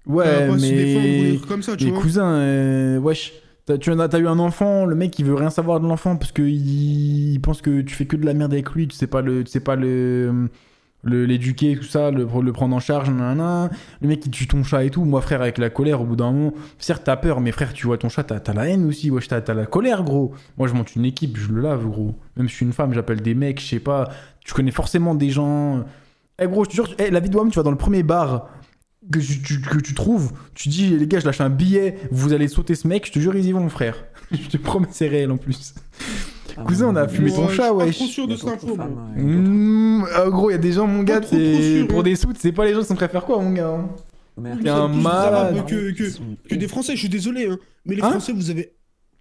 Ouais, elle va pas se défendre ou des mais. trucs comme ça, tu Mais vois. cousin, wesh. T'as eu un enfant, le mec il veut rien savoir de l'enfant parce qu'il pense que tu fais que de la merde avec lui, tu sais pas l'éduquer, tout ça, le prendre en charge, nanana. Le mec il tue ton chat et tout. Moi frère, avec la colère, au bout d'un moment, certes t'as peur, mais frère, tu vois ton chat, t'as la haine aussi, wesh, t'as la colère, gros. Moi je monte une équipe, je le lave, gros. Même si je suis une femme, j'appelle des mecs, je sais pas, tu connais forcément des gens. Eh gros, je te jure, la vie de Wam, tu vas dans le premier bar que tu trouves, tu dis les gars, je lâche un billet, vous allez sauter ce mec, je te jure, ils y vont, frère. Je te promets, c'est réel en plus. Cousin, on a fumé ton chat, ouais. wesh. Je suis pas trop sûr de cette info, moi. Gros, il y a des gens, mon gars, trop sûr, pour hein. des sous, c'est pas les gens qui sont préfèrent quoi, mon gars. hein. T'es un Plus des malade. Arabes que des Français, je suis désolé, hein. Mais les Hein Français, vous avez.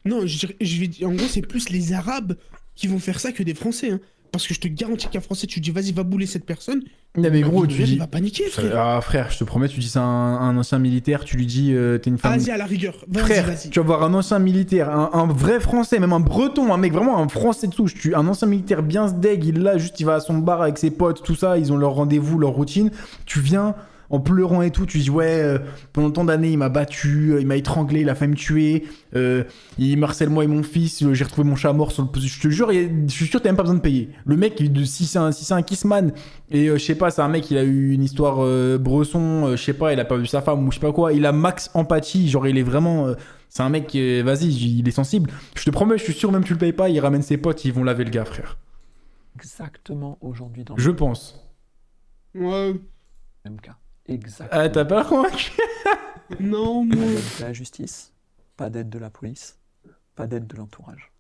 Non, je vais dire, en gros, c'est plus les Arabes qui vont faire ça que des Français, hein. Parce que je te garantis qu'un Français, tu dis, vas-y, va bouler cette personne. Non, mais gros, tu il dis. va paniquer, frère. Ah, frère, je te promets, tu dis ça à un ancien militaire, tu lui dis, t'es une femme. Vas-y, à la rigueur. Vas-y, Frère, vas-y. tu vas voir un ancien militaire, un vrai français, même un breton, un mec vraiment un français de souche, un ancien militaire bien sdeg, il va à son bar avec ses potes, tout ça, ils ont leur rendez-vous, leur routine. Tu viens en pleurant et tout, tu dis ouais, pendant tant d'années il m'a battu, il m'a étranglé, il a failli me tuer, il me harcèle moi et mon fils, j'ai retrouvé mon chat mort sur le... Je te jure, je suis sûr que t'as même pas besoin de payer. Le mec, si c'est un kissman, et je sais pas, c'est un mec, il a eu une histoire bresson, je sais pas, il a pas vu sa femme ou je sais pas quoi, il a max empathie, genre il est vraiment... c'est un mec, vas-y, il est sensible. Je te promets, je suis sûr, même tu le payes pas, il ramène ses potes, ils vont laver le gars, frère. Exactement aujourd'hui dans Je pense. Ouais. le même cas. Exactement. Ah, t'as pas convaincu? Non, Pas moi. d'aide de la justice, pas d'aide de la police, pas d'aide de l'entourage.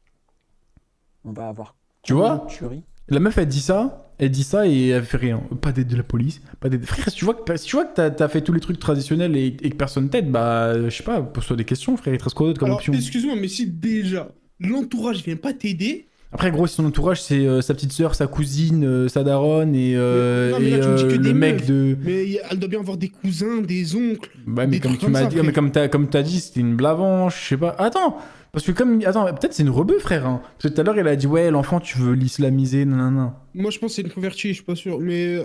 On va avoir Tu combien vois de tueries? La meuf, elle dit ça et elle fait rien. Pas d'aide de la police, pas d'aide. Frère, si tu vois que t'as fait tous les trucs traditionnels et que personne t'aide, bah, je sais pas, pose-toi des questions, frère. Il te reste quoi d'autre comme Alors, option? excuse-moi, mais si déjà l'entourage vient pas t'aider. Après, gros, si son entourage, c'est sa petite sœur, sa cousine, sa daronne et, Non, mais là, tu me dis que le des mec meufs. de. Mais elle doit bien avoir des cousins, des oncles. Bah, mais des comme trucs tu m'as ça, dit, frère. mais comme t'as dit, c'était une blavanche, je sais pas. Attends, parce que attends, peut-être c'est une rebeu, frère. Hein. Parce que tout à l'heure, elle a dit, ouais, l'enfant, tu veux l'islamiser, nanana. Moi, je pense que c'est une convertie, je suis pas sûr. Mais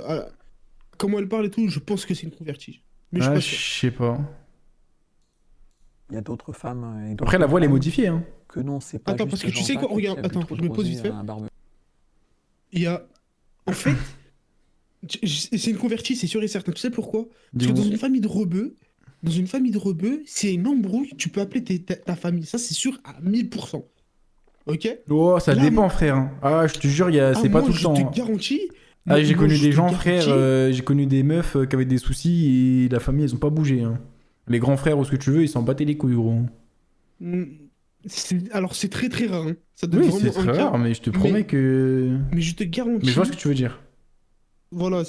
comment elle parle et tout, je pense que c'est une convertie. Mais je suis Ah, pas je sûr. sais pas. Il y a d'autres femmes. Et d'autres Après, la voix, elle est femmes modifiée, hein. Que non, c'est pas Attends, juste parce que tu sais Jean-Jacques quoi, regarde, qui a bu attends, trop je de me pose rosé vite fait. à un barbecue. Il y a. En fait, c'est une convertie, c'est sûr et certain. Tu sais pourquoi? Parce que Dis-moi. dans une famille de rebeux, c'est une embrouille, tu peux appeler ta famille. Ça, c'est sûr à 1000%. Ok? Oh, ça Là, dépend, moi- frère. Hein. Ah, je te jure, c'est pas moi, tout le je temps. te hein. garantis. Ah, j'ai moi, connu je des te gens, garantis- frère, j'ai connu des meufs qui avaient des soucis et la famille, elles ont pas bougé. Hein. Les grands frères ou ce que tu veux, ils s'en battaient les couilles, gros. Alors, c'est très très rare. Hein. Ça doit Oui, être c'est vraiment très un cas. rare, mais je te promets que. Mais je te garantis. Mais je vois ce que tu veux dire. Voilà.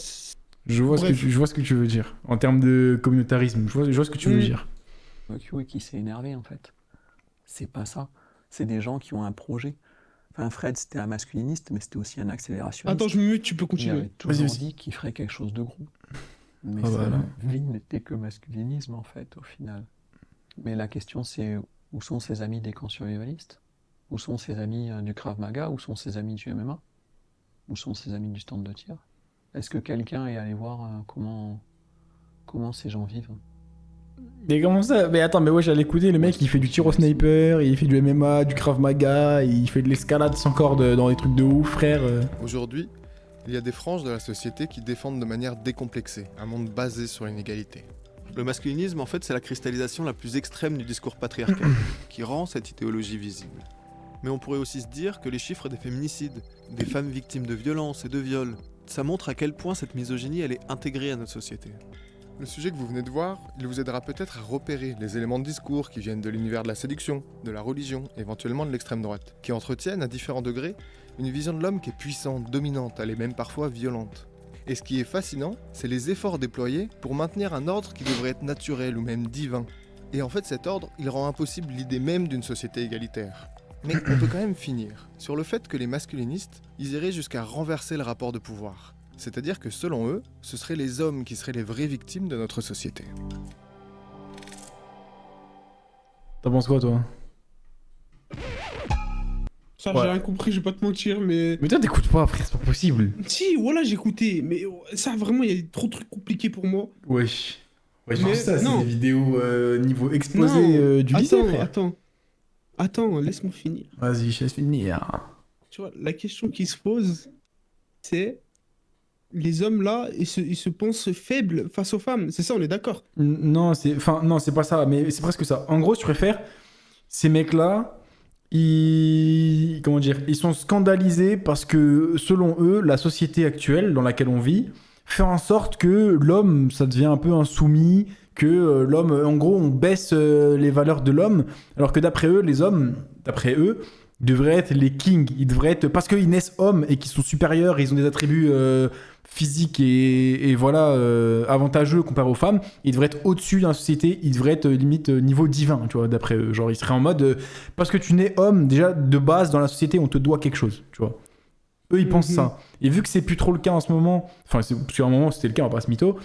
Je vois, Bref. je vois ce que tu veux dire. En termes de communautarisme, je vois ce que tu veux dire. Barbecue et qui s'est énervé en fait. C'est pas ça. C'est des gens qui ont un projet. Enfin, Fred, c'était un masculiniste, mais c'était aussi un accélérationniste. Attends, je me mets, tu peux Il continuer. avait toujours Vas-y. dit qu'il ferait quelque chose de gros. Mais Ah sa bah là. vie n'était que masculinisme en fait, au final. Mais la question c'est, où sont ses amis des camps survivalistes? Où sont ses amis du Krav Maga? Où sont ses amis du MMA? Où sont ses amis du stand de tir? Est-ce que quelqu'un est allé voir comment ces gens vivent? Mais comment ça? Mais attends, mais ouais, j'allais écouter, le mec il fait du tir au sniper, il fait du MMA, du Krav Maga, il fait de l'escalade sans corde dans des trucs de ouf, frère. Aujourd'hui, il y a des franges de la société qui défendent de manière décomplexée un monde basé sur l'inégalité. Le masculinisme, en fait, c'est la cristallisation la plus extrême du discours patriarcal, qui rend cette idéologie visible. Mais on pourrait aussi se dire que les chiffres des féminicides, des femmes victimes de violences et de viols, ça montre à quel point cette misogynie, elle est intégrée à notre société. Le sujet que vous venez de voir, il vous aidera peut-être à repérer les éléments de discours qui viennent de l'univers de la séduction, de la religion, éventuellement de l'extrême droite, qui entretiennent à différents degrés une vision de l'homme qui est puissante, dominante, elle est même parfois violente. Et ce qui est fascinant, c'est les efforts déployés pour maintenir un ordre qui devrait être naturel ou même divin. Et en fait, cet ordre, il rend impossible l'idée même d'une société égalitaire. Mais on peut quand même finir sur le fait que les masculinistes, ils iraient jusqu'à renverser le rapport de pouvoir. C'est-à-dire que selon eux, ce seraient les hommes qui seraient les vraies victimes de notre société. T'en penses quoi, toi? Ça, Ouais. j'ai rien compris, je vais pas te mentir, mais. Mais toi, t'écoutes pas, frère, c'est pas possible. Si, voilà, j'ai écouté, mais ça, vraiment, il y a trop de trucs compliqués pour moi. Wesh. Wesh, Mais ça, c'est non. des vidéos niveau exposé Non, du lycée, frère. Attends, laisse-moi finir. Vas-y, je laisse finir. Tu vois, la question qui se pose, c'est les hommes là, ils se pensent faibles face aux femmes. C'est ça, on est d'accord. Non, c'est pas ça, mais c'est presque ça. En gros, je préfère ces mecs-là. Comment dire, ils sont scandalisés parce que, selon eux, la société actuelle dans laquelle on vit fait en sorte que l'homme, ça devient un peu insoumis, que l'homme, en gros, on baisse les valeurs de l'homme, alors que d'après eux, les hommes, d'après eux, devraient être les kings. Ils devraient être, parce qu'ils naissent hommes et qu'ils sont supérieurs, ils ont des attributs physiques et voilà, avantageux comparé aux femmes, ils devraient être au-dessus dans la société, ils devraient être limite niveau divin, tu vois, d'après eux. Genre, ils seraient en mode, parce que tu nais homme, déjà, de base, dans la société, on te doit quelque chose, tu vois. Eux, ils pensent ça. Et vu que c'est plus trop le cas en ce moment, enfin, parce qu'à un moment, c'était le cas, on va pas se mytho,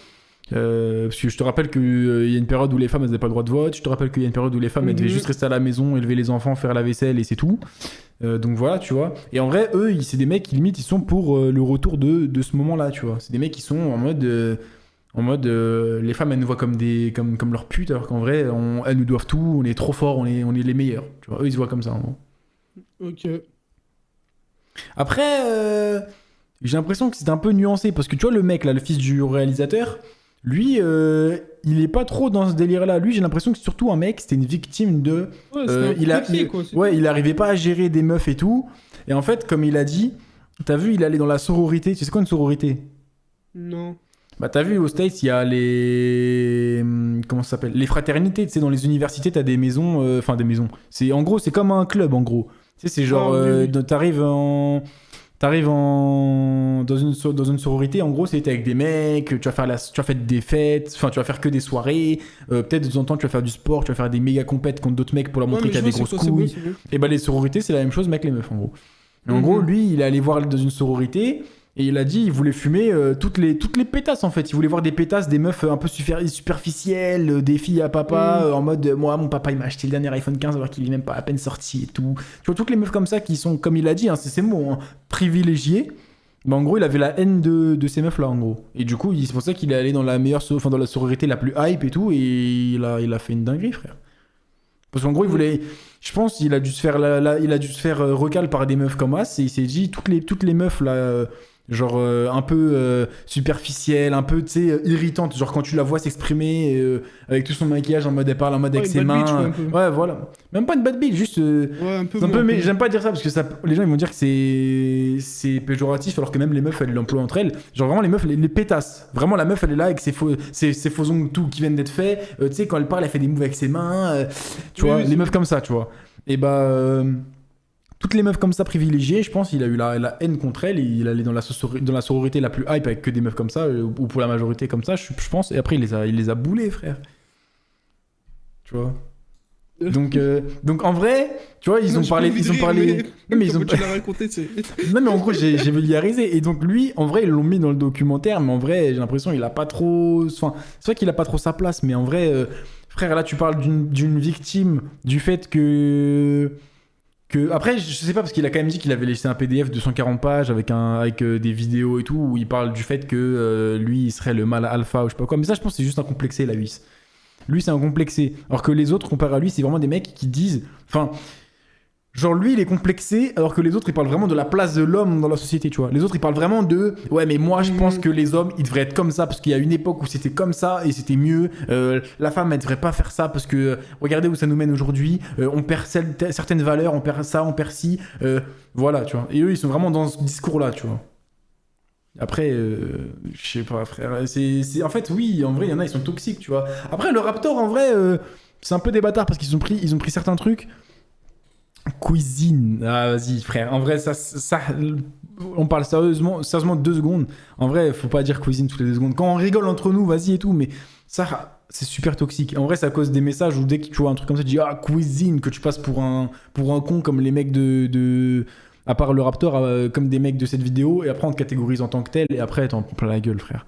parce que je te rappelle qu'il y a une période où les femmes, elles n'avaient pas le droit de vote, je te rappelle qu'il y a une période où les femmes, elles devaient juste rester à la maison, élever les enfants, faire la vaisselle, et c'est tout. Donc voilà, tu vois. Et en vrai, eux, c'est des mecs qui limite, ils sont pour le retour de ce moment-là, tu vois. C'est des mecs qui sont en mode, les femmes, elles nous voient comme comme leurs putes, alors qu'en vrai, elles nous doivent tout, on est trop forts, on est les meilleurs. Tu vois, eux, ils se voient comme ça, en gros. Ok. Après, j'ai l'impression que c'est un peu nuancé, parce que tu vois, le mec, là, le fils du réalisateur, lui, il est pas trop dans ce délire-là. Lui, j'ai l'impression que c'est surtout un mec, c'était une victime de... Ouais, c'est un complexé, quoi, c'est il arrivait pas à gérer des meufs et tout. Et en fait, comme il a dit, t'as vu, il allait dans la sororité. Tu sais quoi une sororité? Non. Bah t'as vu, aux States, il y a les... Comment ça s'appelle? Les fraternités, tu sais, dans les universités, t'as des maisons... Enfin, des maisons. En gros, c'est comme un club, en gros. Tu sais, c'est genre... T'arrives dans une sororité, en gros, c'était avec des mecs, tu vas faire des fêtes, enfin, tu vas faire que des soirées, peut-être de temps en temps, tu vas faire du sport, tu vas faire des méga compètes contre d'autres mecs pour leur montrer qu'il y a des grosses couilles. C'est bon. Et bah, les sororités, c'est la même chose, mec, les meufs, en gros. Et en gros, lui, il est allé voir dans une sororité, et il a dit, il voulait fumer toutes les pétasses, en fait. Il voulait voir des pétasses, des meufs un peu superficielles, des filles à papa, en mode, moi, mon papa, il m'a acheté le dernier iPhone 15 alors qu'il est même pas à peine sorti et tout. Tu vois, toutes les meufs comme ça qui sont, comme il a dit, hein, c'est ses mots, hein, privilégiées. Mais en gros, il avait la haine de ces meufs-là, en gros. Et du coup, c'est pour ça qu'il est allé dans dans la sororité la plus hype et tout, et il a fait une dinguerie, frère. Parce qu'en gros, il voulait... Je pense qu'il a dû se faire recal par des meufs comme As, et il s'est dit, toutes les meufs, là... genre un peu superficielle, un peu, tu sais, irritante, genre quand tu la vois s'exprimer avec tout son maquillage en mode, elle parle en mode avec ses mains, ouais, voilà, même pas une bad bitch, juste un peu, mais j'aime pas dire ça parce que les gens ils vont dire que c'est péjoratif, alors que même les meufs elles l'emploient entre elles, genre vraiment les meufs, les pétasses, vraiment la meuf elle est là avec ses faux ongles tout qui viennent d'être faits, tu sais, quand elle parle elle fait des moves avec ses mains, tu vois, les meufs comme ça, tu vois, et bah toutes les meufs comme ça privilégiées, je pense, il a eu la haine contre elles, et il allait dans la sororité la plus hype avec que des meufs comme ça, ou pour la majorité comme ça, je pense, et après il les a boulées, frère. Tu vois. Donc en vrai, tu vois, ils ont parlé. Non, mais ils ont. Tu l'as raconté, c'est. Non, mais en gros, j'ai vulgarisé. Et donc lui, en vrai, ils l'ont mis dans le documentaire, mais en vrai, j'ai l'impression qu'il a pas trop. Enfin, c'est vrai qu'il a pas trop sa place, mais en vrai, frère, là, tu parles d'une victime, du fait que. Après, je sais pas, parce qu'il a quand même dit qu'il avait laissé un PDF de 140 pages avec des vidéos et tout, où il parle du fait que lui, il serait le mâle alpha ou je sais pas quoi. Mais ça, je pense que c'est juste un complexé, la 8. Lui, c'est un complexé. Alors que les autres, comparé à lui, c'est vraiment des mecs qui disent... Enfin, genre lui, il est complexé, alors que les autres, ils parlent vraiment de la place de l'homme dans la société, tu vois. Les autres, ils parlent vraiment de... Ouais, mais moi, je pense que les hommes, ils devraient être comme ça, parce qu'il y a une époque où c'était comme ça, et c'était mieux. La femme, elle devrait pas faire ça, parce que regardez où ça nous mène aujourd'hui. On perd certaines valeurs, on perd ça, on perd ci. Voilà, tu vois. Et eux, ils sont vraiment dans ce discours-là, tu vois. Après, je sais pas, frère. En fait, oui, en vrai, il y en a, ils sont toxiques, tu vois. Après, le Raptor, en vrai, c'est un peu des bâtards, parce qu'ils ont pris certains trucs... Cuisine. Ah, vas-y, frère. En vrai, ça, on parle sérieusement 2 secondes. En vrai, faut pas dire cuisine toutes les 2 secondes. Quand on rigole entre nous, vas-y et tout, mais ça, c'est super toxique. En vrai, ça cause des messages où dès que tu vois un truc comme ça, tu dis ah, cuisine, que tu passes pour un con comme les mecs de... À part le Raptor, comme des mecs de cette vidéo, et après on te catégorise en tant que tel, et après t'en prends plein la gueule, frère.